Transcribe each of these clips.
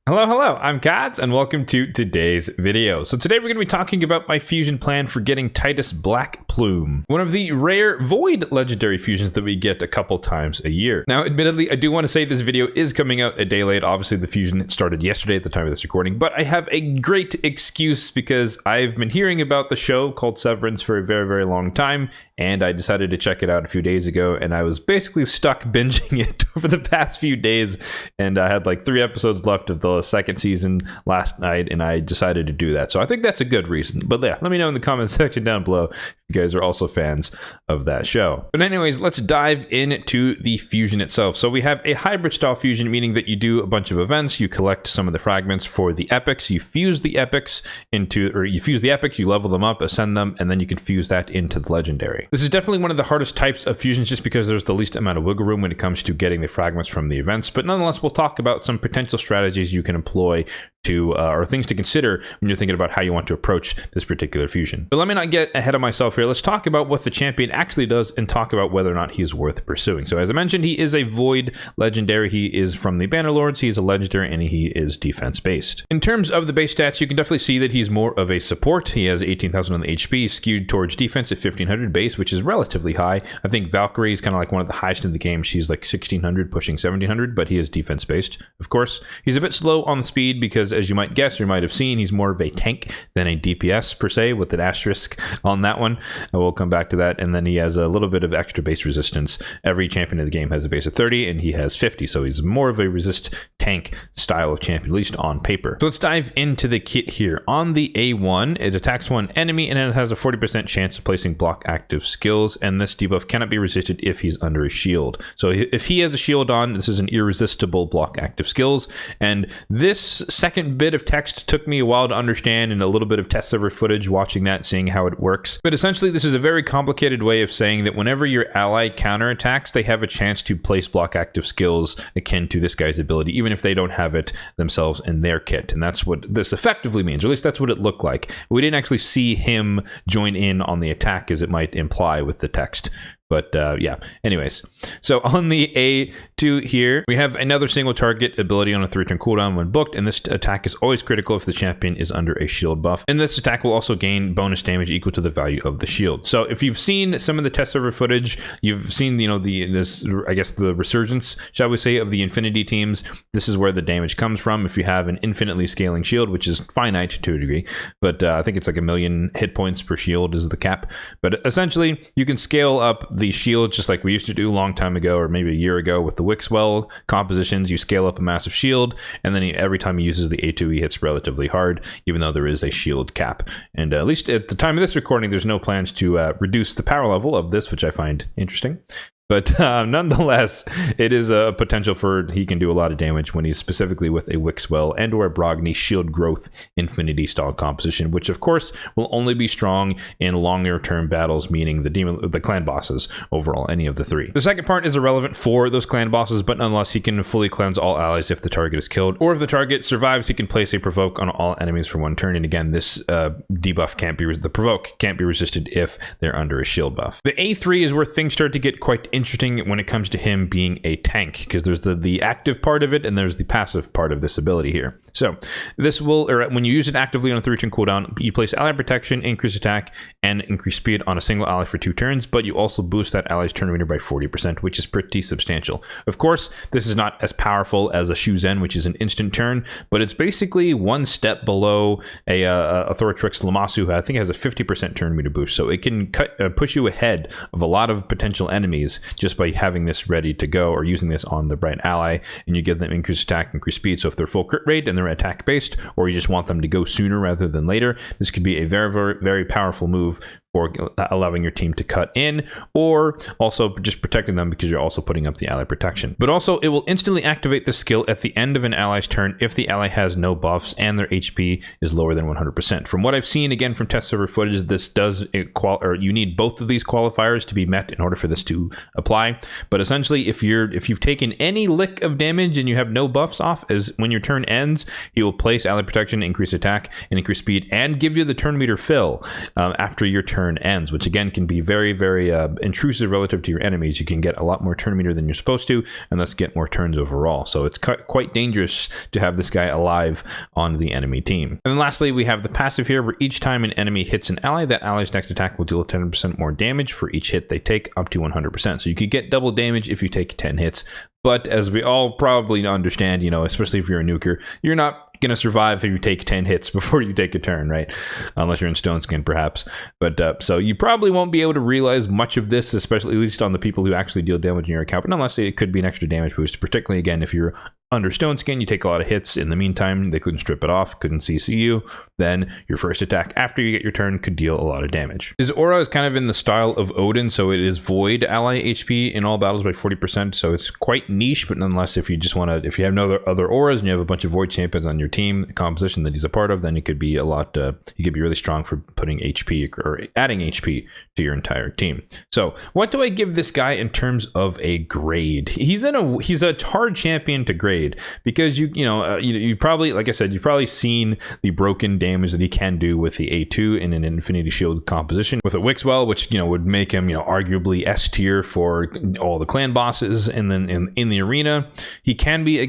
Hello, I'm Kads, and welcome to today's video. So today we're going to be talking about my fusion plan for getting Titus Blackplume, one of the rare void legendary fusions that we get a couple times a year. Now, admittedly, I do want to say this video is coming out a day late. Obviously, the fusion started yesterday at the time of this recording, but I have a great excuse because I've been hearing about the show called Severance for a very long time, and I decided to check it out a few days ago, and I was basically stuck binging it over the past few days, and I had like 3 episodes left of the second season last night, and I decided to do that. So I think that's a good reason. But yeah, let me know in the comments section down below if you guys are also fans of that show. But anyways, let's dive into the fusion itself. So we have a hybrid style fusion, meaning that you do a bunch of events, you collect some of the fragments for the epics, you fuse the epics, you level them up, ascend them, and then you can fuse that into the legendary. This is definitely one of the hardest types of fusions just because there's the least amount of wiggle room when it comes to getting the fragments from the events. But nonetheless, we'll talk about some potential strategies you can employ to or things to consider when you're thinking about how you want to approach this particular fusion. But let me not get ahead of myself here. Let's talk about what the champion actually does and talk about whether or not he is worth pursuing. So as I mentioned, he is a void legendary. He is from the Bannerlords. He's a legendary and he is defense based. In terms of the base stats, you can definitely see that he's more of a support. He has 18,000 on the HP, skewed towards defense at 1500 base, which is relatively high. I think Valkyrie is kind of like one of the highest in the game. She's like 1600 pushing 1700, but he is defense based. Of course, he's a bit slow on the speed because, as you might guess, or you might have seen, he's more of a tank than a DPS per se, with an asterisk on that one. We'll come back to that. And then he has a little bit of extra base resistance. Every champion in the game has a base of 30 and he has 50, so he's more of a resist tank style of champion, at least on paper. So let's dive into the kit here. On the A1, it attacks one enemy and it has a 40% chance of placing block active skills, and this debuff cannot be resisted if he's under a shield. So if he has a shield on, this is an irresistible block active skills. And this second bit of text took me a while to understand, and a little bit of test server footage watching that, seeing how it works. But essentially, this is a very complicated way of saying that whenever your ally counterattacks, they have a chance to place block active skills akin to this guy's ability, even if they don't have it themselves in their kit. And that's what this effectively means, or at least that's what it looked like. We didn't actually see him join in on the attack as it might imply with the text. But yeah, anyways, so on the A2 here, we have another single target ability on a 3-turn cooldown when booked, and this attack is always critical if the champion is under a shield buff. And this attack will also gain bonus damage equal to the value of the shield. So if you've seen some of the test server footage, you've seen, the resurgence, shall we say, of the infinity teams. This is where the damage comes from. If you have an infinitely scaling shield, which is finite to a degree, but I think it's like 1,000,000 hit points per shield is the cap. But essentially, you can scale up the shield just like we used to do a long time ago, or maybe a year ago with the Wixwell compositions. You scale up a massive shield, and then every time he uses the A2, he hits relatively hard, even though there is a shield cap. And at least at the time of this recording, there's no plans to reduce the power level of this, which I find interesting. But nonetheless, it is a potential for he can do a lot of damage when he's specifically with a Wixwell and or a Brogni shield growth infinity style composition, which of course will only be strong in longer term battles, meaning the clan bosses overall, any of the 3. The second part is irrelevant for those clan bosses, but nonetheless, he can fully cleanse all allies if the target is killed, or if the target survives, he can place a provoke on all enemies for 1 turn. And again, this debuff the provoke can't be resisted if they're under a shield buff. The A3 is where things start to get quite interesting when it comes to him being a tank, because there's the active part of it and there's the passive part of this ability here. So this will, or when you use it actively on a 3-turn cooldown, you place ally protection, increase attack, and increase speed on a single ally for 2 turns, but you also boost that ally's turn meter by 40%, which is pretty substantial. Of course, this is not as powerful as a Shuzen, which is an instant turn, but it's basically 1 step below a Thoratrix Lamasu, who I think has a 50% turn meter boost. So it can push you ahead of a lot of potential enemies just by having this ready to go, or using this on the right ally, and you give them increased attack, increased speed. So if they're full crit rate and they're attack based, or you just want them to go sooner rather than later, this could be a very powerful move for allowing your team to cut in, or also just protecting them because you're also putting up the ally protection. But also, it will instantly activate the skill at the end of an ally's turn if the ally has no buffs and their HP is lower than 100%. From what I've seen, again, from test server footage, this does you need both of these qualifiers to be met in order for this to apply. But essentially, if you've taken any lick of damage and you have no buffs off, as when your turn ends, he will place ally protection, increase attack, and increase speed, and give you the turn meter fill after your turn turn ends, which again can be very, very intrusive relative to your enemies. You can get a lot more turn meter than you're supposed to, and thus get more turns overall. So it's quite dangerous to have this guy alive on the enemy team. And then lastly, we have the passive here, where each time an enemy hits an ally, that ally's next attack will deal 10% more damage for each hit they take, up to 100%. So you could get double damage if you take 10 hits. But as we all probably understand, you know, especially if you're a nuker, you're not going to survive if you take 10 hits before you take a turn, right? Unless you're in Stone Skin, perhaps. But so you probably won't be able to realize much of this, especially at least on the people who actually deal damage in your account. But unless it could be an extra damage boost, particularly again if you're under Stone Skin, you take a lot of hits. In the meantime, they couldn't strip it off, couldn't CC you. Then your first attack after you get your turn could deal a lot of damage. His aura is kind of in the style of Odin, so it is void ally HP in all battles by 40%. So it's quite niche, but nonetheless, if you just want to, if you have no other auras and you have a bunch of void champions on your team composition that he's a part of, then it could be a lot. You could be really strong for putting HP or adding HP to your entire team. So what do I give this guy in terms of a grade? He's a hard champion to grade. Because you probably, like I said, you've probably seen the broken damage that he can do with the A2 in an Infinity Shield composition with a Wixwell, which would make him arguably S tier for all the clan bosses. And then in the arena, he can be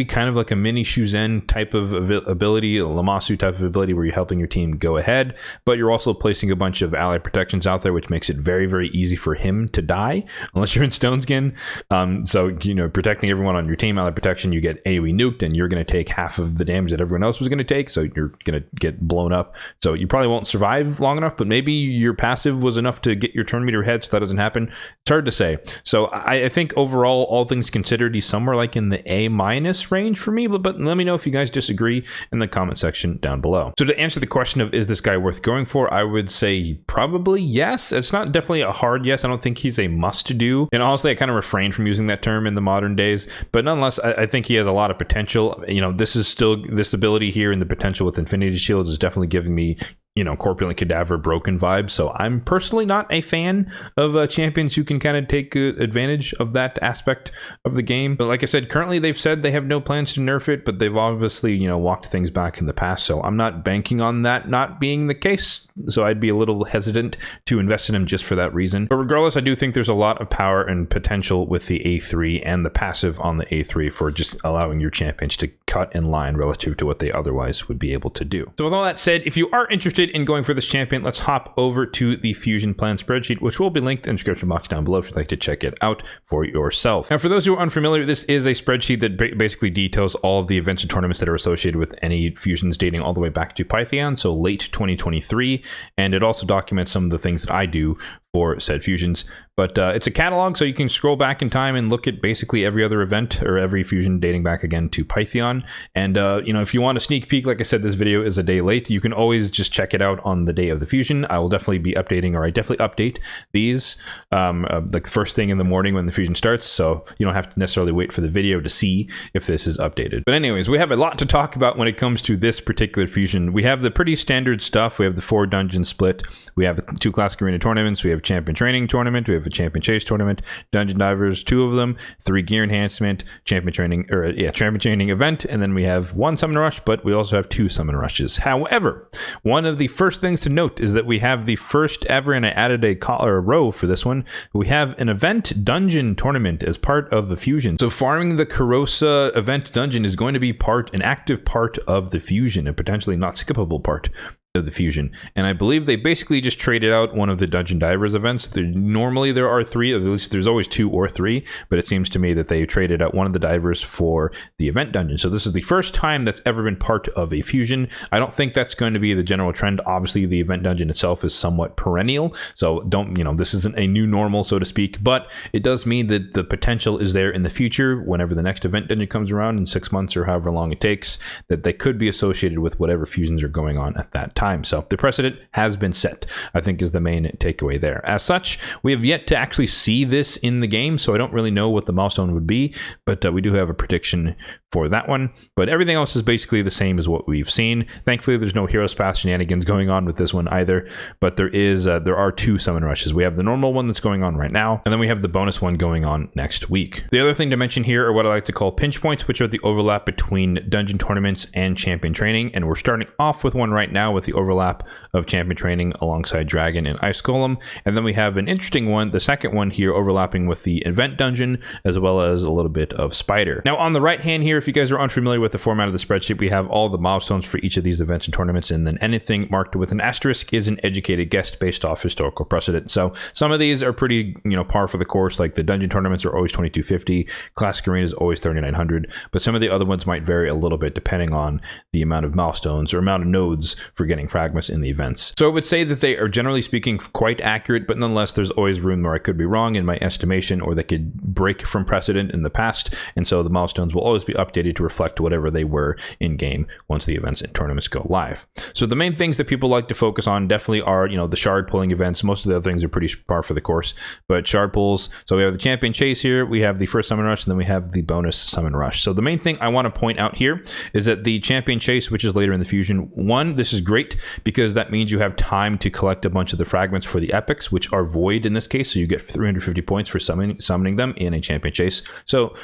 kind of like a mini Shuzen type of ability, a Lamasu type of ability, where you're helping your team go ahead, but you're also placing a bunch of ally protections out there, which makes it very, very easy for him to die unless you're in Stone Skin. So protecting everyone on your team, ally protection, you get AoE nuked and you're going to take half of the damage that everyone else was going to take, so you're going to get blown up. So you probably won't survive long enough, but maybe your passive was enough to get your turn meter ahead, so that doesn't happen. It's hard to say. So I think overall, all things considered, he's somewhere like in the A- range for me, but let me know if you guys disagree in the comment section down below. So to answer the question of is this guy worth going for, I would say probably yes. It's not definitely a hard yes. I don't think he's a must do, and honestly I kind of refrain from using that term in the modern days, but nonetheless I think he has a lot of potential. This ability here and the potential with Infinity Shields is definitely giving me Corpulent Cadaver broken vibes. So I'm personally not a fan of champions who can kind of take advantage of that aspect of the game. But like I said, currently they've said they have no plans to nerf it, but they've obviously, walked things back in the past. So I'm not banking on that not being the case. So I'd be a little hesitant to invest in him just for that reason. But regardless, I do think there's a lot of power and potential with the A3 and the passive on the A3 for just allowing your champions to cut in line relative to what they otherwise would be able to do. So with all that said, if you are interested in going for this champion, let's hop over to the fusion plan spreadsheet, which will be linked in the description box down below if you'd like to check it out for yourself. Now, for those who are unfamiliar, this is a spreadsheet that basically details all of the events and tournaments that are associated with any fusions dating all the way back to Pythion, so late 2023, and it also documents some of the things that I do for said fusions. But it's a catalog, so you can scroll back in time and look at basically every other event or every fusion dating back again to Pythion. And if you want a sneak peek, like I said, this video is a day late. You can always just check it out on the day of the fusion. I will definitely be updating, or I definitely update these like the first thing in the morning when the fusion starts, so you don't have to necessarily wait for the video to see if this is updated. But anyways, we have a lot to talk about when it comes to this particular fusion. We have the pretty standard stuff. We have the 4 dungeon split. We have the 2 classic arena tournaments. We have champion training tournament. We have a champion chase tournament, dungeon divers, 2 of them, 3 gear enhancement, champion training event, and then we have 1 summon rush, but we also have 2 summon rushes. However, one of the first things to note is that we have the first ever, and I added a row for this one, we have an event dungeon tournament as part of the fusion. So farming the Karosa event dungeon is going to be an active part of the fusion, and potentially not skippable part of the fusion. And I believe they basically just traded out one of the Dungeon Divers events. Normally there are 3, at least there's always 2 or 3, but it seems to me that they traded out one of the divers for the event dungeon. So this is the first time that's ever been part of a fusion. I don't think that's going to be the general trend. Obviously the event dungeon itself is somewhat perennial, so this isn't a new normal, so to speak, but it does mean that the potential is there in the future whenever the next event dungeon comes around in 6 months or however long it takes, that they could be associated with whatever fusions are going on at that time. So the precedent has been set, I think, is the main takeaway there. As such, we have yet to actually see this in the game, so I don't really know what the milestone would be, but we do have a prediction for that one. But everything else is basically the same as what we've seen. Thankfully, there's no Heroes Pass shenanigans going on with this one either, but there are 2 summon rushes. We have the normal one that's going on right now, and then we have the bonus one going on next week. The other thing to mention here are what I like to call pinch points, which are the overlap between dungeon tournaments and champion training, and we're starting off with one right now with the overlap of champion training alongside dragon and ice golem. And then we have an interesting one, the second one here, overlapping with the event dungeon, as well as a little bit of spider. Now on the right hand here, if you guys are unfamiliar with the format of the spreadsheet, we have all the milestones for each of these events and tournaments, and then anything marked with an asterisk is an educated guess based off historical precedent. So some of these are pretty, par for the course, like the dungeon tournaments are always 2250, classic arena is always 3900, but some of the other ones might vary a little bit depending on the amount of milestones or amount of nodes for getting fragments in the events. So I would say that they are generally speaking quite accurate, but nonetheless there's always room where I could be wrong in my estimation, or they could break from precedent in the past, and so the milestones will always be updated to reflect whatever they were in game once the events and tournaments go live. So the main things that people like to focus on definitely are, the shard pulling events. Most of the other things are pretty par for the course, but shard pulls. So we have the champion chase here, we have the first summon rush, and then we have the bonus summon rush. So the main thing I want to point out here is that the champion chase, which is later in the fusion, this is great because that means you have time to collect a bunch of the fragments for the epics, which are void in this case. So you get 350 points for summoning them in a champion chase. So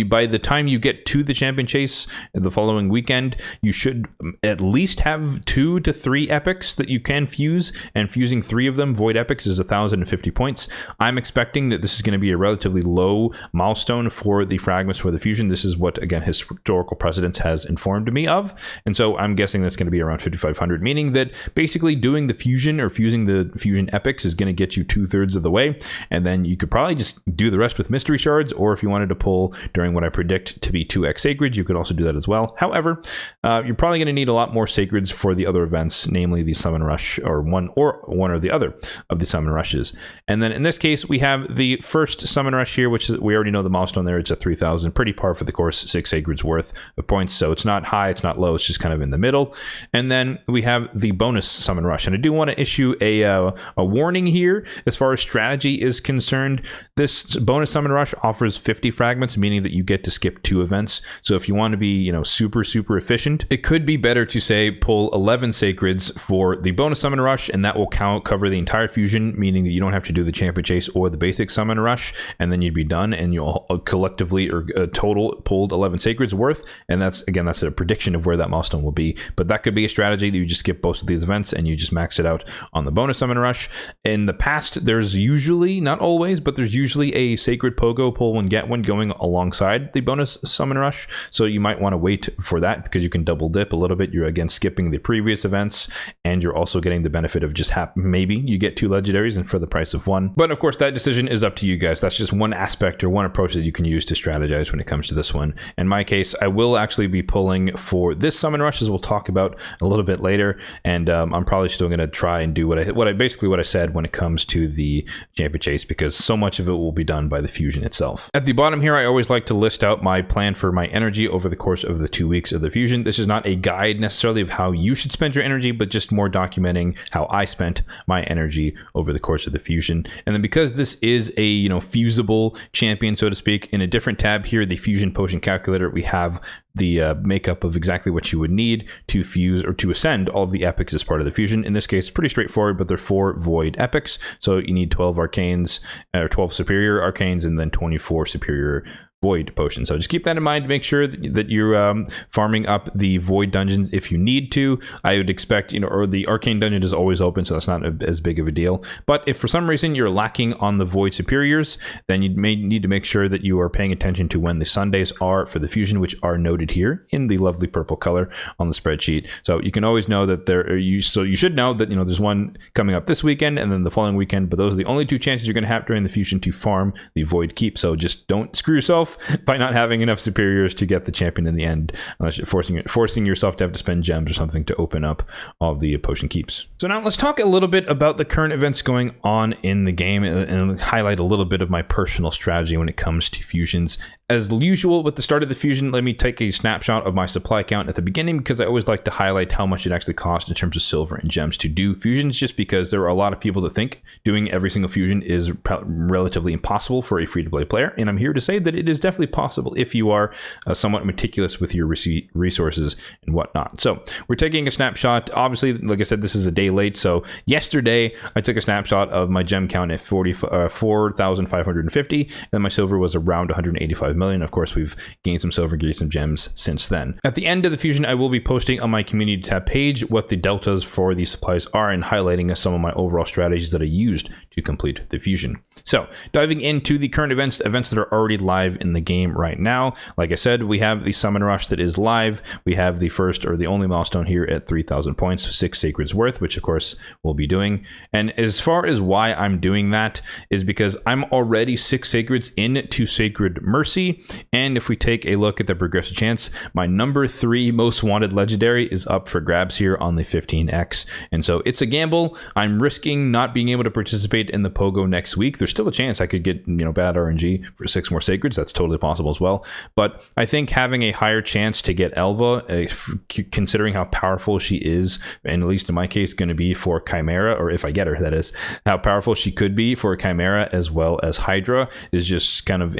by the time you get to the champion chase the following weekend, you should at least have 2 to 3 epics that you can fuse, and fusing 3 of them, void epics, is 1050 points. I'm expecting that this is going to be a relatively low milestone for the fragments for the fusion. This is what, again, historical precedence has informed me of, and so I'm guessing that's going to be around 5500, meaning that basically doing the fusion or fusing the fusion epics is going to get you 2/3 of the way, and then you could probably just do the rest with mystery shards, or if you wanted to pull during what I predict to be 2x sacred, you could also do that as well. However, you're probably going to need a lot more sacreds for the other events, namely the summon rush, or one or the other of the summon rushes. And then in this case, we have the first summon rush here, which is, we already know the milestone there. It's at 3000, pretty par for the course, 6 sacreds worth of points. So it's not high, it's not low, it's just kind of in the middle. And then we have the bonus summon rush. And I do want to issue a warning here as far as strategy is concerned. This bonus summon rush offers 50 fragments, meaning that you get to skip 2 events. So if you want to be, super efficient, it could be better to say pull 11 sacreds for the bonus summon rush, and that will cover the entire fusion, meaning that you don't have to do the champion chase or the basic summon rush, and then you'd be done, and you'll collectively or total pulled 11 sacreds worth. And that's a prediction of where that milestone will be. But that could be a strategy that you just skip both of these events and you just max it out on the bonus summon rush. In the past, there's usually, not always, but there's usually a sacred pogo pull one get one going alongside the bonus summon rush. So you might want to wait for that because you can double dip a little bit. You're again skipping the previous events, and you're also getting the benefit of just maybe you get 2 legendaries and for the price of 1. But of course, that decision is up to you guys. That's just one aspect or one approach that you can use to strategize when it comes to this one. In my case, I will actually be pulling for this summon rush, as we'll talk about a little bit later, and I'm probably still going to try and do what I said when it comes to the champion chase, because so much of it will be done by the fusion itself. At the bottom here, I always like to list out my plan for my energy over the course of the 2 weeks of the fusion. This is not a guide necessarily of how you should spend your energy, but just more documenting how I spent my energy over the course of the fusion. And then because this is a fusible champion, so to speak, in a different tab here, the fusion potion calculator, we have the makeup of exactly what you would need to fuse or to ascend all of the epics as part of the fusion. In this case, it's pretty straightforward, but they're 4 void epics. So you need 12 arcanes, or 12 superior arcanes, and then 24 superior void potion. So just keep that in mind to make sure that you're farming up the void dungeons if you need to. I would expect, or the arcane dungeon is always open, so that's not as big of a deal. But if for some reason you're lacking on the void superiors, then you may need to make sure that you are paying attention to when the Sundays are for the fusion, which are noted here in the lovely purple color on the spreadsheet. So you can always know that you should know that there's one coming up this weekend and then the following weekend, but those are the only 2 chances you're going to have during the fusion to farm the void keep. So just don't screw yourself by not having enough superiors to get the champion in the end, unless you're forcing yourself to have to spend gems or something to open up all of the potion keeps. So now let's talk a little bit about the current events going on in the game and highlight a little bit of my personal strategy when it comes to fusions. As usual with the start of the fusion, let me take a snapshot of my supply count at the beginning, because I always like to highlight how much it actually costs in terms of silver and gems to do fusions, just because there are a lot of people that think doing every single fusion is relatively impossible for a free-to-play player, and I'm here to say that it is is definitely possible if you are somewhat meticulous with your resources and whatnot. So we're taking a snapshot. Obviously, like I said, this is a day late. So yesterday I took a snapshot of my gem count at 4,550, and my silver was around 185 million. Of course, we've gained some silver, gained some gems since then. At the end of the fusion, I will be posting on my community tab page what the deltas for these supplies are and highlighting some of my overall strategies that I used to complete the fusion. So diving into the current events that are already live in the game right now. Like I said, we have the summon rush that is live. We have the first or the only milestone here at 3,000 points, 6 sacreds worth, which of course we'll be doing. And as far as why I'm doing that is because I'm already 6 sacreds into Sacred Mercy. And if we take a look at the progressive chance, my number 3 most wanted legendary is up for grabs here on the 15x. And so it's a gamble. I'm risking not being able to participate in the Pogo next week. There's still a chance I could get, bad RNG for 6 more sacreds. That's totally possible as well. But I think having a higher chance to get Elva, considering how powerful she is, and at least in my case, going to be for Chimera, or if I get her, that is, how powerful she could be for Chimera as well as Hydra, is just kind of,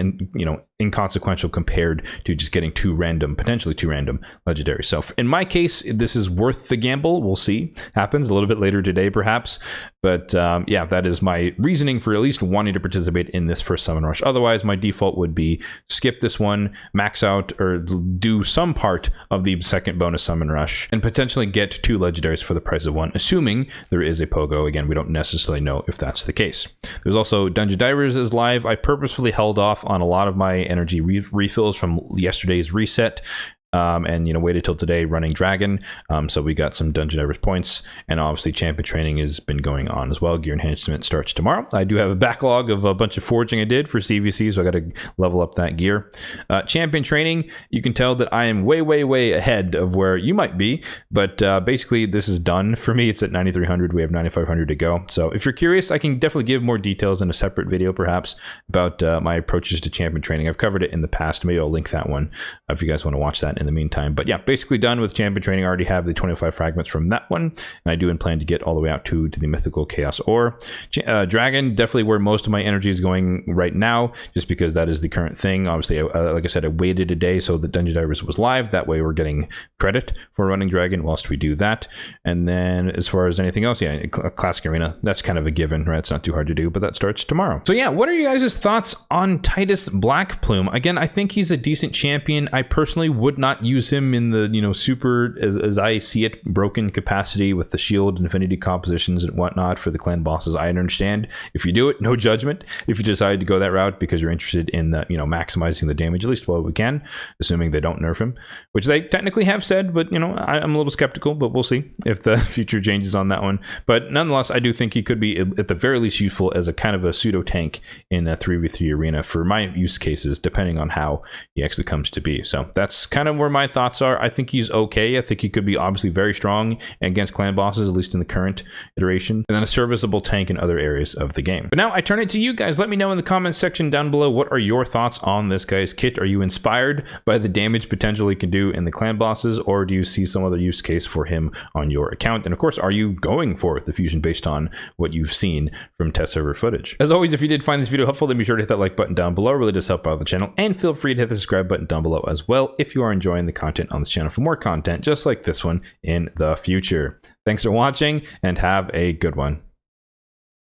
inconsequential compared to just getting potentially two random legendaries. So in my case, this is worth the gamble. We'll see. Happens a little bit later today, perhaps. But yeah, that is my reasoning for at least wanting to participate in this first summon rush. Otherwise, my default would be skip this one, max out or do some part of the second bonus summon rush, and potentially get 2 legendaries for the price of 1, assuming there is a Pogo. Again, we don't necessarily know if that's the case. There's also Dungeon Divers is live. I purposefully held off on a lot of my energy refills from yesterday's reset. And waited till today running Dragon. So we got some Dungeon Divers points, and obviously champion training has been going on as well. Gear enhancement starts tomorrow. I do have a backlog of a bunch of forging I did for CVC, so I got to level up that gear. Champion training, you can tell that I am way ahead of where you might be, but basically this is done for me. It's at 9,300. We have 9,500 to go. So if you're curious, I can definitely give more details in a separate video perhaps about my approaches to champion training. I've covered it in the past. Maybe I'll link that one if you guys want to watch that in the meantime. But yeah, basically done with champion training. I already have the 25 fragments from that one, and I do plan to get all the way out to the mythical chaos ore. Dragon, definitely where most of my energy is going right now, just because that is the current thing. Obviously, like I said, I waited a day so the Dungeon Divers was live. That way we're getting credit for running Dragon whilst we do that. And then as far as anything else, yeah, Classic Arena, that's kind of a given, right? It's not too hard to do, but that starts tomorrow. So yeah, what are you guys' thoughts on Titus Blackplume? Again, I think he's a decent champion. I personally would not use him in the super, as I see it, broken capacity with the shield infinity compositions and whatnot for the clan bosses. I understand if you do it, no judgment. If you decide to go that route because you're interested in the maximizing the damage at least while we can, assuming they don't nerf him, which they technically have said, but I'm a little skeptical, but we'll see if the future changes on that one. But nonetheless, I do think he could be at the very least useful as a kind of a pseudo tank in a 3v3 arena for my use cases, depending on how he actually comes to be. So that's kind of where my thoughts are. I think he's okay. I think he could be obviously very strong against clan bosses, at least in the current iteration, and then a serviceable tank in other areas of the game. But now I turn it to you guys. Let me know in the comments section down below, what are your thoughts on this guy's kit? Are you inspired by the damage potential he can do in the clan bosses, or do you see some other use case for him on your account? And of course, are you going for the fusion based on what you've seen from test server footage? As always, if you did find this video helpful, then be sure to hit that like button down below. It really does help out the channel, and feel free to hit the subscribe button down below as well if you are enjoying the content on this channel for more content just like this one in the future. Thanks for watching, and have a good one.